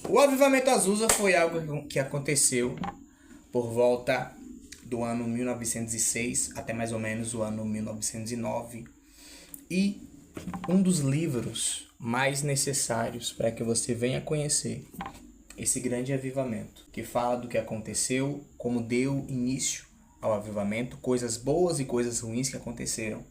O avivamento Azusa foi algo que aconteceu por volta do ano 1906 até mais ou menos o ano 1909. E um dos livros mais necessários para que você venha conhecer esse grande avivamento, que fala do que aconteceu, como deu início ao avivamento, coisas boas e coisas ruins que aconteceram.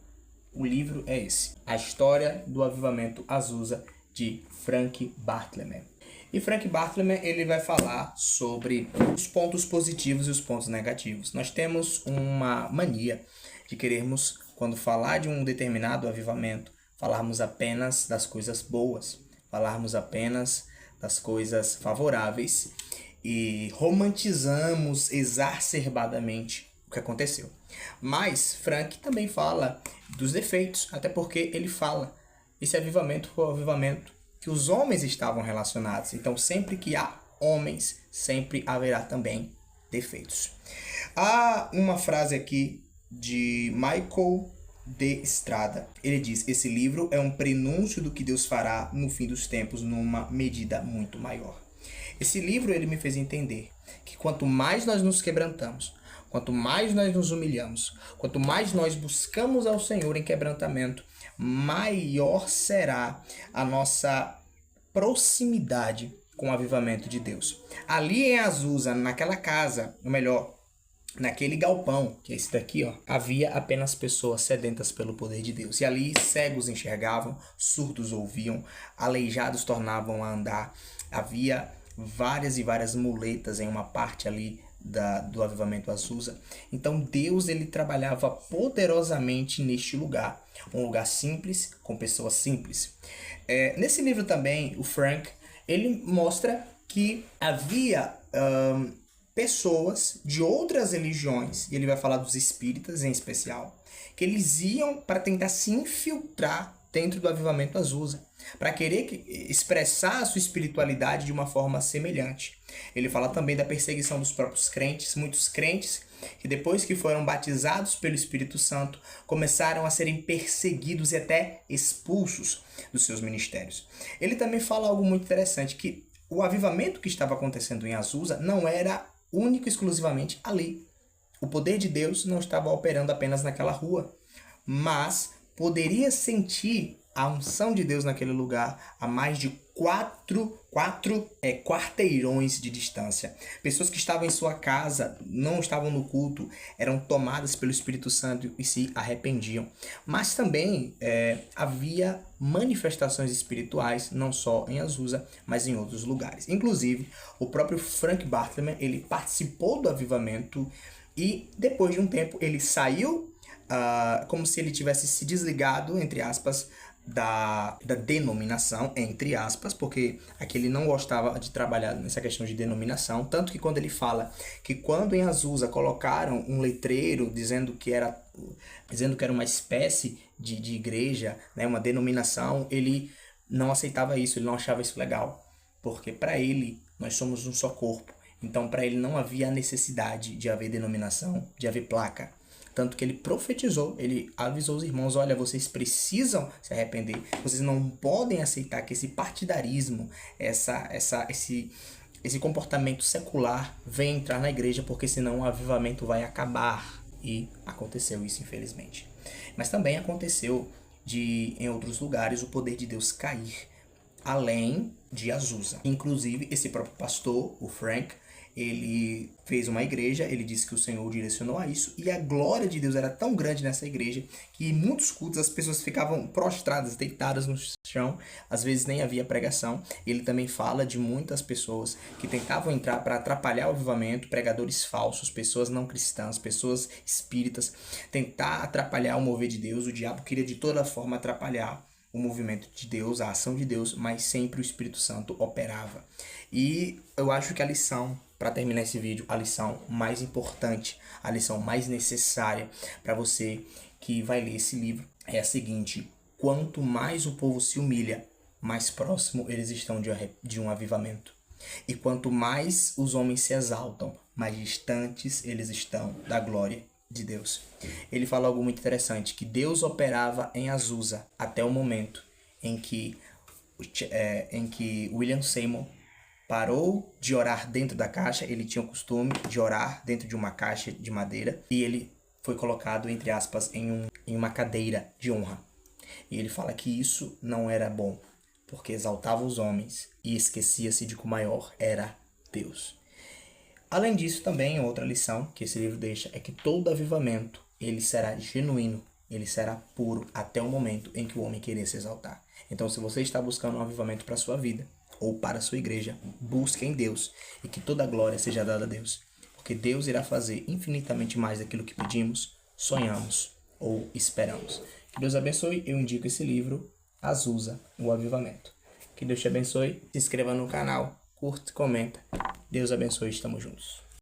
O livro é esse, A História do Avivamento Azusa, de Frank Bartlett. E Frank Bartlett, ele vai falar sobre os pontos positivos e os pontos negativos. Nós temos uma mania de querermos, quando falar de um determinado avivamento, falarmos apenas das coisas boas, falarmos apenas das coisas favoráveis e romantizamos exacerbadamente o que aconteceu. Mas Frank também fala dos defeitos, até porque ele fala, esse avivamento foi o avivamento que os homens estavam relacionados. Então, sempre que há homens, sempre haverá também defeitos. Há uma frase aqui de Michael de Estrada. Ele diz: esse livro é um prenúncio do que Deus fará no fim dos tempos numa medida muito maior. Esse livro ele me fez entender que quanto mais nós nos quebrantamos, quanto mais nós nos humilhamos, quanto mais nós buscamos ao Senhor em quebrantamento, maior será a nossa proximidade com o avivamento de Deus. Ali em Azusa, naquela casa, ou melhor, naquele galpão, que é esse daqui, ó, havia apenas pessoas sedentas pelo poder de Deus. E ali cegos enxergavam, surdos ouviam, aleijados tornavam a andar. Havia várias e várias muletas em uma parte ali do avivamento Azusa. Então Deus ele trabalhava poderosamente neste lugar. Um lugar simples, com pessoas simples. Nesse livro também, o Frank, ele mostra que havia pessoas de outras religiões, e ele vai falar dos espíritas em especial, que eles iam para tentar se infiltrar dentro do avivamento Azusa, para querer expressar a sua espiritualidade de uma forma semelhante. Ele fala também da perseguição dos próprios crentes, muitos crentes que depois que foram batizados pelo Espírito Santo, começaram a serem perseguidos e até expulsos dos seus ministérios. Ele também fala algo muito interessante, que o avivamento que estava acontecendo em Azusa não era único e exclusivamente ali. O poder de Deus não estava operando apenas naquela rua, mas poderia sentir a unção de Deus naquele lugar a mais de quatro quarteirões de distância. Pessoas que estavam em sua casa, não estavam no culto, eram tomadas pelo Espírito Santo e se arrependiam. Mas também havia manifestações espirituais, não só em Azusa, mas em outros lugares. Inclusive, o próprio Frank Bartlett, ele participou do avivamento e depois de um tempo ele saiu como se ele tivesse se desligado, entre aspas, da denominação, entre aspas, porque aqui ele não gostava de trabalhar nessa questão de denominação, tanto que quando ele fala que quando em Azusa colocaram um letreiro dizendo que era uma espécie de igreja, né, uma denominação, ele não aceitava isso, ele não achava isso legal, porque para ele nós somos um só corpo, então para ele não havia necessidade de haver denominação, de haver placa. Tanto que ele profetizou, ele avisou os irmãos, olha, vocês precisam se arrepender, vocês não podem aceitar que esse partidarismo, esse comportamento secular venha entrar na igreja, porque senão o avivamento vai acabar. E aconteceu isso, infelizmente. Mas também aconteceu em outros lugares, o poder de Deus cair, além de Azusa. Inclusive, esse próprio pastor, o Frank, ele fez uma igreja, ele disse que o Senhor o direcionou a isso, e a glória de Deus era tão grande nessa igreja que em muitos cultos as pessoas ficavam prostradas, deitadas no chão, às vezes nem havia pregação. Ele também fala de muitas pessoas que tentavam entrar para atrapalhar o avivamento, pregadores falsos, pessoas não cristãs, pessoas espíritas, tentar atrapalhar o mover de Deus. O diabo queria de toda forma atrapalhar o movimento de Deus, a ação de Deus, mas sempre o Espírito Santo operava. E eu acho que a lição, para terminar esse vídeo, a lição mais importante, a lição mais necessária para você que vai ler esse livro é a seguinte: quanto mais o povo se humilha, mais próximo eles estão de um avivamento. E quanto mais os homens se exaltam, mais distantes eles estão da glória de Deus. Ele fala algo muito interessante, que Deus operava em Azusa até o momento em que William Seymour parou de orar dentro da caixa, ele tinha o costume de orar dentro de uma caixa de madeira e ele foi colocado, entre aspas, em uma cadeira de honra. E ele fala que isso não era bom, porque exaltava os homens e esquecia-se de que o maior era Deus. Além disso, também outra lição que esse livro deixa é que todo avivamento ele será genuíno, ele será puro até o momento em que o homem querer se exaltar. Então, se você está buscando um avivamento para a sua vida ou para a sua igreja, busque em Deus e que toda a glória seja dada a Deus, porque Deus irá fazer infinitamente mais daquilo que pedimos, sonhamos ou esperamos. Que Deus abençoe. Eu indico esse livro, Azusa, o Avivamento. Que Deus te abençoe. Se inscreva no canal, curta, comenta. Deus abençoe. Estamos juntos.